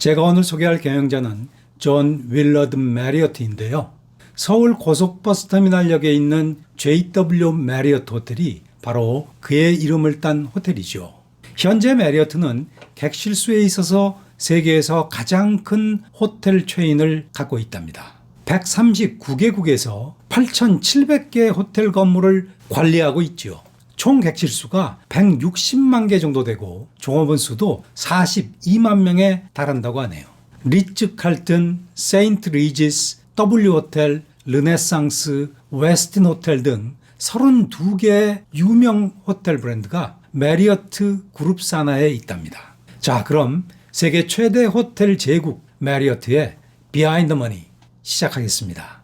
제가 오늘 소개할 경영자는 존 윌러드 메리어트인데요. 서울 고속버스터미널역에 있는 JW 메리어트 호텔이 바로 그의 이름을 딴 호텔이죠. 현재 메리어트는 객실 수에 있어서 세계에서 가장 큰 호텔 체인을 갖고 있답니다. 139개국에서 8,700개의 호텔 건물을 관리하고 있죠. 총 객실 수가 160만 개 정도 되고 종업원 수도 42만 명에 달한다고 하네요. 리츠 칼튼, 세인트 리지스, W호텔, 르네상스, 웨스틴 호텔 등 32개의 유명 호텔 브랜드가 메리어트 그룹 산하에 있답니다. 자, 그럼 세계 최대 호텔 제국 메리어트의 비하인드 머니 시작하겠습니다.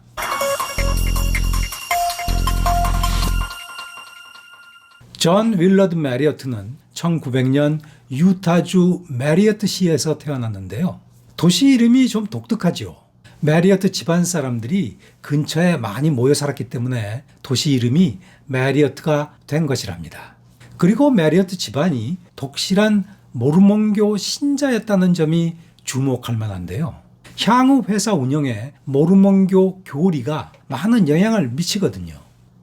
존 윌러드 메리어트는 1900년 유타주 메리어트시에서 태어났는데요. 도시 이름이 좀 독특하죠. 메리어트 집안 사람들이 근처에 많이 모여 살았기 때문에 도시 이름이 메리어트가 된 것이랍니다. 그리고 메리어트 집안이 독실한 모르몬교 신자였다는 점이 주목할 만한데요. 향후 회사 운영에 모르몬교 교리가 많은 영향을 미치거든요.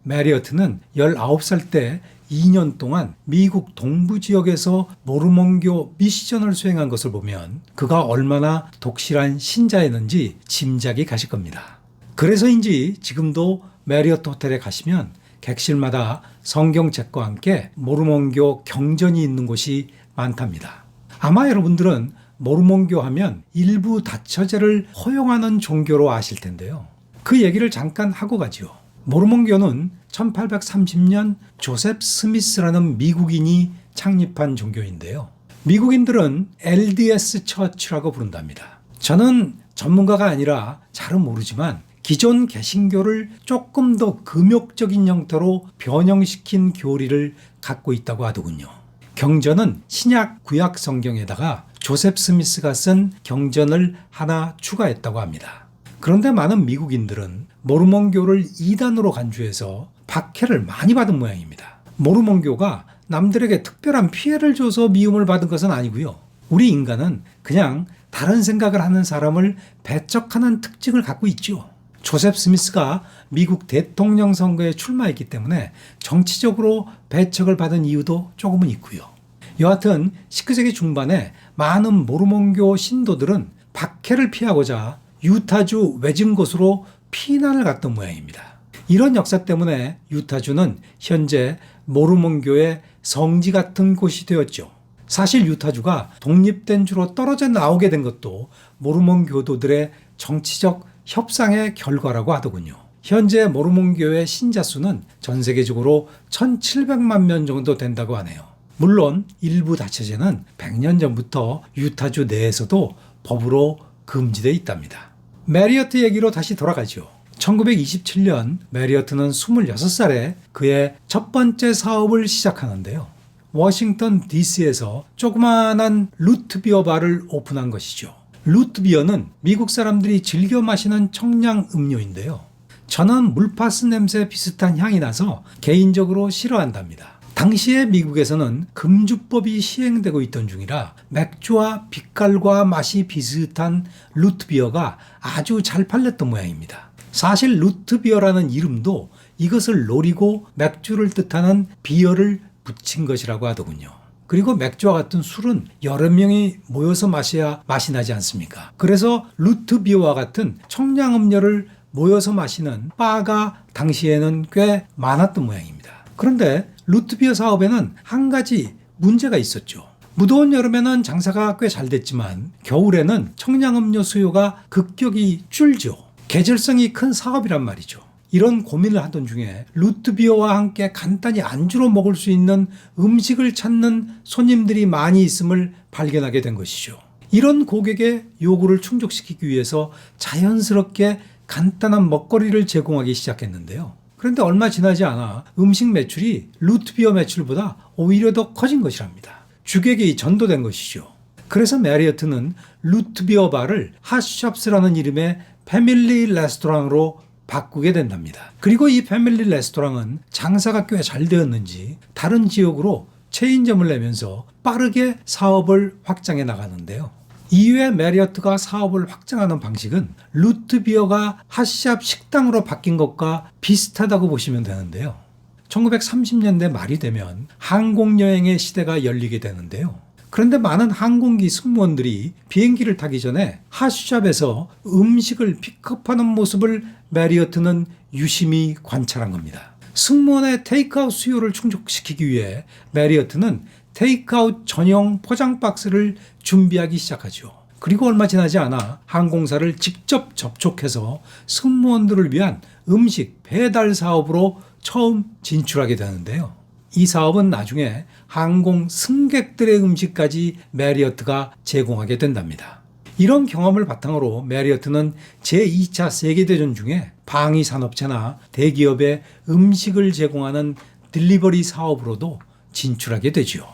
메리어트는 19살 때 2년 동안 미국 동부 지역에서 모르몬교 미션을 수행한 것을 보면 그가 얼마나 독실한 신자였는지 짐작이 가실 겁니다. 그래서인지 지금도 메리어트 호텔에 가시면 객실마다 성경책과 함께 모르몬교 경전이 있는 곳이 많답니다. 아마 여러분들은 모르몬교 하면 일부 다처제를 허용하는 종교로 아실 텐데요. 그 얘기를 잠깐 하고 가죠. 모르몬교는 1830년 조셉 스미스라는 미국인이 창립한 종교인데요. 미국인들은 LDS 처치라고 부른답니다. 저는 전문가가 아니라 잘은 모르지만 기존 개신교를 조금 더 금욕적인 형태로 변형시킨 교리를 갖고 있다고 하더군요. 경전은 신약 구약 성경에다가 조셉 스미스가 쓴 경전을 하나 추가했다고 합니다. 그런데 많은 미국인들은 모르몬교를 이단으로 간주해서 박해를 많이 받은 모양입니다. 모르몬교가 남들에게 특별한 피해를 줘서 미움을 받은 것은 아니고요. 우리 인간은 그냥 다른 생각을 하는 사람을 배척하는 특징을 갖고 있죠. 조셉 스미스가 미국 대통령 선거에 출마했기 때문에 정치적으로 배척을 받은 이유도 조금은 있고요. 여하튼 19세기 중반에 많은 모르몬교 신도들은 박해를 피하고자 유타주 외진 곳으로 피난을 갔던 모양입니다. 이런 역사 때문에 유타주는 현재 모르몬교의 성지 같은 곳이 되었죠. 사실 유타주가 독립된 주로 떨어져 나오게 된 것도 모르몬 교도들의 정치적 협상의 결과라고 하더군요. 현재 모르몬교의 신자 수는 전 세계적으로 1,700만 명 정도 된다고 하네요. 물론 일부 다처제는 100년 전부터 유타주 내에서도 법으로 금지되어 있답니다. 메리어트 얘기로 다시 돌아가죠. 1927년 메리어트는 26살에 그의 첫 번째 사업을 시작하는데요. 워싱턴 DC에서 조그마한 루트비어 바를 오픈한 것이죠. 루트비어는 미국 사람들이 즐겨 마시는 청량 음료인데요. 저는 물파스 냄새 비슷한 향이 나서 개인적으로 싫어한답니다. 당시에 미국에서는 금주법이 시행되고 있던 중이라 맥주와 빛깔과 맛이 비슷한 루트비어가 아주 잘 팔렸던 모양입니다. 사실 루트비어라는 이름도 이것을 노리고 맥주를 뜻하는 비어를 붙인 것이라고 하더군요. 그리고 맥주와 같은 술은 여러 명이 모여서 마셔야 맛이 나지 않습니까? 그래서 루트비어와 같은 청량음료를 모여서 마시는 바가 당시에는 꽤 많았던 모양입니다. 그런데 루트비어 사업에는 한 가지 문제가 있었죠. 무더운 여름에는 장사가 꽤 잘 됐지만 겨울에는 청량음료 수요가 급격히 줄죠. 계절성이 큰 사업이란 말이죠. 이런 고민을 하던 중에 루트비어와 함께 간단히 안주로 먹을 수 있는 음식을 찾는 손님들이 많이 있음을 발견하게 된 것이죠. 이런 고객의 요구를 충족시키기 위해서 자연스럽게 간단한 먹거리를 제공하기 시작했는데요. 그런데 얼마 지나지 않아 음식 매출이 루트비어 매출보다 오히려 더 커진 것이랍니다. 주객이 전도된 것이죠. 그래서 메리어트는 루트비어 바를 핫숍스라는 이름의 패밀리 레스토랑으로 바꾸게 된답니다. 그리고 이 패밀리 레스토랑은 장사가 꽤 잘 되었는지 다른 지역으로 체인점을 내면서 빠르게 사업을 확장해 나가는데요. 이후에 메리어트가 사업을 확장하는 방식은 루트비어가 핫샵 식당으로 바뀐 것과 비슷하다고 보시면 되는데요. 1930년대 말이 되면 항공여행의 시대가 열리게 되는데요. 그런데 많은 항공기 승무원들이 비행기를 타기 전에 핫샵에서 음식을 픽업하는 모습을 메리어트는 유심히 관찰한 겁니다. 승무원의 테이크아웃 수요를 충족시키기 위해 메리어트는 테이크아웃 전용 포장 박스를 준비하기 시작하죠. 그리고 얼마 지나지 않아 항공사를 직접 접촉해서 승무원들을 위한 음식 배달 사업으로 처음 진출하게 되는데요. 이 사업은 나중에 항공 승객들의 음식까지 메리어트가 제공하게 된답니다. 이런 경험을 바탕으로 메리어트는 제2차 세계대전 중에 방위 산업체나 대기업에 음식을 제공하는 딜리버리 사업으로도 진출하게 되죠.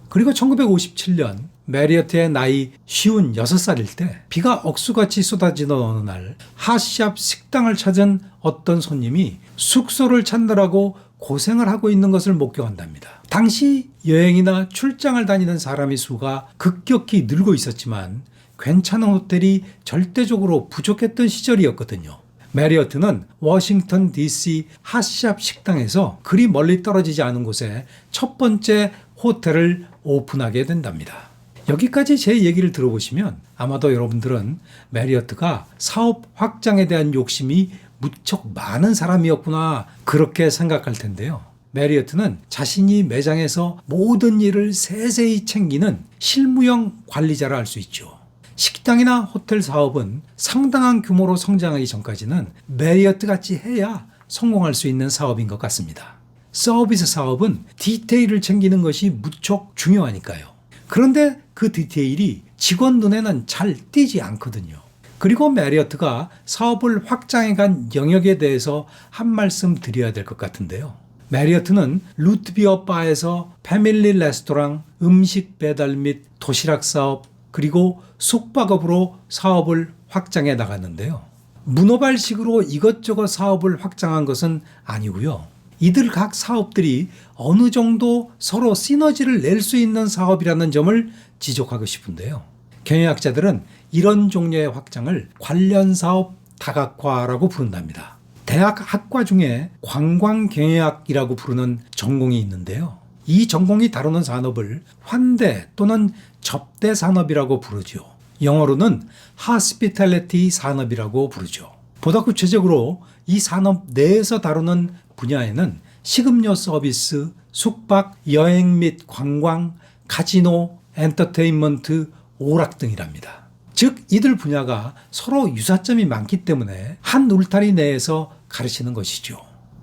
그리고 1957년 메리어트의 나이 56살일 때 비가 억수같이 쏟아지던 어느 날 핫샵 식당을 찾은 어떤 손님이 숙소를 찾느라고 고생을 하고 있는 것을 목격한답니다. 당시 여행이나 출장을 다니는 사람의 수가 급격히 늘고 있었지만 괜찮은 호텔이 절대적으로 부족했던 시절이었거든요. 메리어트는 워싱턴 DC 핫샵 식당에서 그리 멀리 떨어지지 않은 곳에 첫 번째 호텔을 오픈하게 된답니다. 여기까지 제 얘기를 들어보시면 아마도 여러분들은 메리어트가 사업 확장에 대한 욕심이 무척 많은 사람이었구나 그렇게 생각할 텐데요. 메리어트는 자신이 매장에서 모든 일을 세세히 챙기는 실무형 관리자라 할 수 있죠. 식당이나 호텔 사업은 상당한 규모로 성장하기 전까지는 메리어트 같이 해야 성공할 수 있는 사업인 것 같습니다. 서비스 사업은 디테일을 챙기는 것이 무척 중요하니까요. 그런데 그 디테일이 직원 눈에는 잘 띄지 않거든요. 그리고 메리어트가 사업을 확장해간 영역에 대해서 한 말씀 드려야 될 것 같은데요. 메리어트는 루트비어 바에서 패밀리 레스토랑, 음식 배달 및 도시락 사업, 그리고 숙박업으로 사업을 확장해 나갔는데요. 문어발식으로 이것저것 사업을 확장한 것은 아니고요. 이들 각 사업들이 어느 정도 서로 시너지를 낼 수 있는 사업이라는 점을 지적하고 싶은데요. 경영학자들은 이런 종류의 확장을 관련사업 다각화라고 부른답니다. 대학 학과 중에 관광경영학이라고 부르는 전공이 있는데요. 이 전공이 다루는 산업을 환대 또는 접대 산업이라고 부르죠. 영어로는 hospitality 산업이라고 부르죠. 보다 구체적으로 이 산업 내에서 다루는 분야에는 식음료 서비스, 숙박, 여행 및 관광, 카지노, 엔터테인먼트, 오락 등이랍니다. 즉 이들 분야가 서로 유사점이 많기 때문에 한 울타리 내에서 가르치는 것이죠.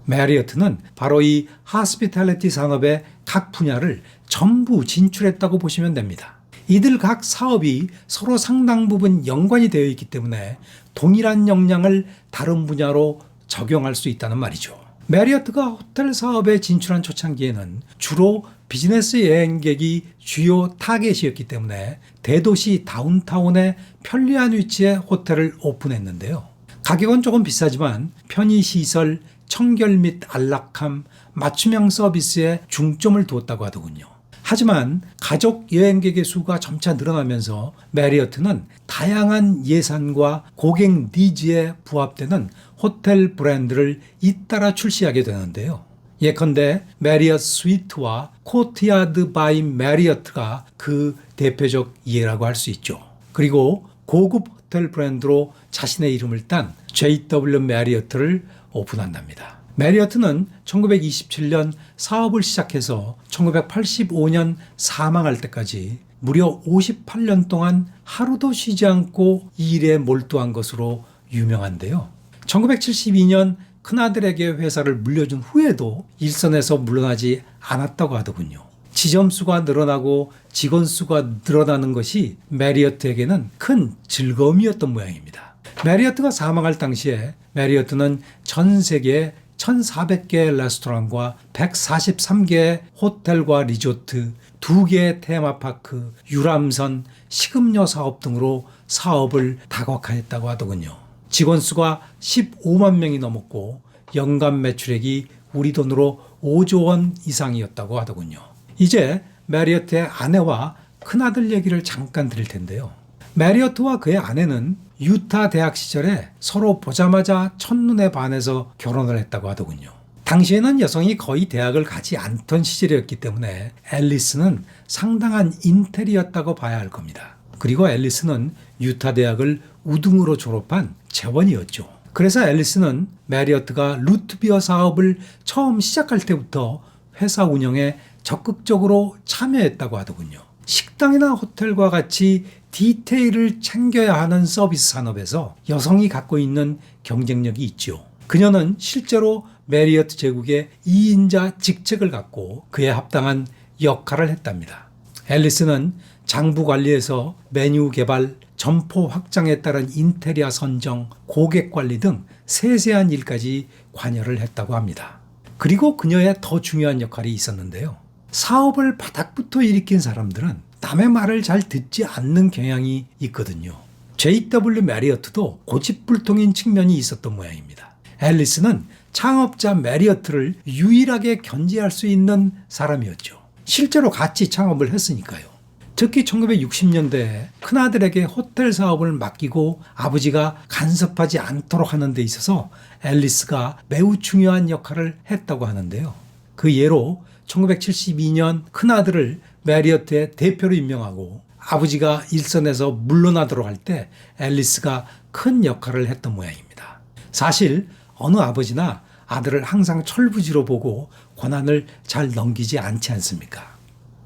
메리어트는 바로 이 하스피탈리티 산업의 각 분야를 전부 진출했다고 보시면 됩니다. 이들 각 사업이 서로 상당 부분 연관이 되어 있기 때문에 동일한 역량을 다른 분야로 적용할 수 있다는 말이죠. 메리어트가 호텔 사업에 진출한 초창기에는 주로 비즈니스 여행객이 주요 타겟이었기 때문에 대도시 다운타운의 편리한 위치에 호텔을 오픈했는데요. 가격은 조금 비싸지만 편의시설, 청결 및 안락함, 맞춤형 서비스에 중점을 두었다고 하더군요. 하지만 가족 여행객의 수가 점차 늘어나면서 메리어트는 다양한 예산과 고객 니즈에 부합되는 호텔 브랜드를 잇따라 출시하게 되는데요. 예컨대 메리어트 스위트와 코트야드 바이 메리어트가 그 대표적 예라고 할 수 있죠. 그리고 고급 호텔 브랜드로 자신의 이름을 딴 JW 메리어트를 오픈한답니다. 메리어트는 1927년 사업을 시작해서 1985년 사망할 때까지 무려 58년 동안 하루도 쉬지 않고 일에 몰두한 것으로 유명한데요. 1972년 큰아들에게 회사를 물려준 후에도 일선에서 물러나지 않았다고 하더군요. 지점 수가 늘어나고 직원 수가 늘어나는 것이 메리어트에게는 큰 즐거움이었던 모양입니다. 메리어트가 사망할 당시에 메리어트는 전 세계에 1,400개의 레스토랑과 143개의 호텔과 리조트, 2개의 테마파크, 유람선, 식음료 사업 등으로 사업을 다각화했다고 하더군요. 직원 수가 15만 명이 넘었고 연간 매출액이 우리 돈으로 5조 원 이상이었다고 하더군요. 이제 메리어트의 아내와 큰아들 얘기를 잠깐 드릴 텐데요. 메리어트와 그의 아내는 유타 대학 시절에 서로 보자마자 첫눈에 반해서 결혼을 했다고 하더군요. 당시에는 여성이 거의 대학을 가지 않던 시절이었기 때문에 앨리스는 상당한 인텔이었다고 봐야 할 겁니다. 그리고 앨리스는 유타 대학을 우등으로 졸업한 재원이었죠. 그래서 앨리스는 메리어트가 루트비어 사업을 처음 시작할 때부터 회사 운영에 적극적으로 참여했다고 하더군요. 식당이나 호텔과 같이 디테일을 챙겨야 하는 서비스 산업에서 여성이 갖고 있는 경쟁력이 있죠. 그녀는 실제로 메리어트 제국의 2인자 직책을 갖고 그에 합당한 역할을 했답니다. 앨리스는 장부 관리에서 메뉴 개발, 점포 확장에 따른 인테리어 선정, 고객 관리 등 세세한 일까지 관여를 했다고 합니다. 그리고 그녀의 더 중요한 역할이 있었는데요. 사업을 바닥부터 일으킨 사람들은 남의 말을 잘 듣지 않는 경향이 있거든요. J.W. 메리어트도 고집불통인 측면이 있었던 모양입니다. 앨리스는 창업자 메리어트를 유일하게 견제할 수 있는 사람이었죠. 실제로 같이 창업을 했으니까요. 특히 1960년대에 큰아들에게 호텔 사업을 맡기고 아버지가 간섭하지 않도록 하는 데 있어서 앨리스가 매우 중요한 역할을 했다고 하는데요. 그 예로 1972년 큰아들을 메리어트의 대표로 임명하고 아버지가 일선에서 물러나도록 할 때 앨리스가 큰 역할을 했던 모양입니다. 사실 어느 아버지나 아들을 항상 철부지로 보고 권한을 잘 넘기지 않지 않습니까?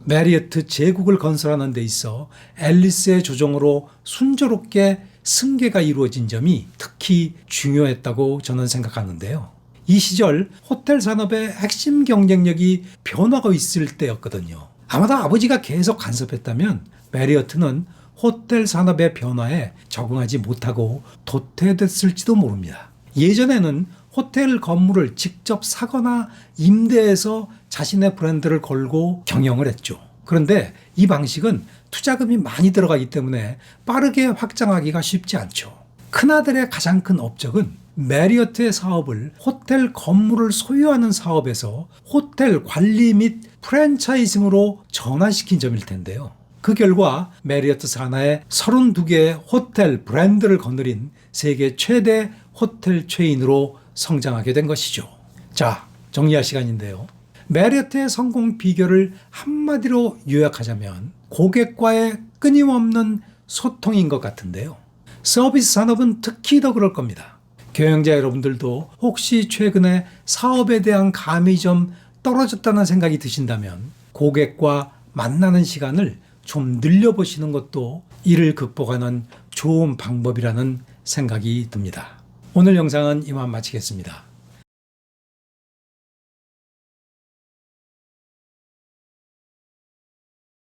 메리어트 제국을 건설하는 데 있어 앨리스의 조정으로 순조롭게 승계가 이루어진 점이 특히 중요했다고 저는 생각하는데요. 이 시절 호텔 산업의 핵심 경쟁력이 변화가 있을 때였거든요. 아마도 아버지가 계속 간섭했다면 메리어트는 호텔 산업의 변화에 적응하지 못하고 도태됐을지도 모릅니다. 예전에는 호텔 건물을 직접 사거나 임대해서 자신의 브랜드를 걸고 경영을 했죠. 그런데 이 방식은 투자금이 많이 들어가기 때문에 빠르게 확장하기가 쉽지 않죠. 큰아들의 가장 큰 업적은 메리어트의 사업을 호텔 건물을 소유하는 사업에서 호텔 관리 및 프랜차이징으로 전환시킨 점일 텐데요. 그 결과 메리어트 산하에 32개의 호텔 브랜드를 거느린 세계 최대 호텔 체인으로 성장하게 된 것이죠. 자, 정리할 시간인데요. 메리어트의 성공 비결을 한마디로 요약하자면 고객과의 끊임없는 소통인 것 같은데요. 서비스 산업은 특히 더 그럴 겁니다. 경영자 여러분들도 혹시 최근에 사업에 대한 감이 좀 떨어졌다는 생각이 드신다면 고객과 만나는 시간을 좀 늘려보시는 것도 이를 극복하는 좋은 방법이라는 생각이 듭니다. 오늘 영상은 이만 마치겠습니다.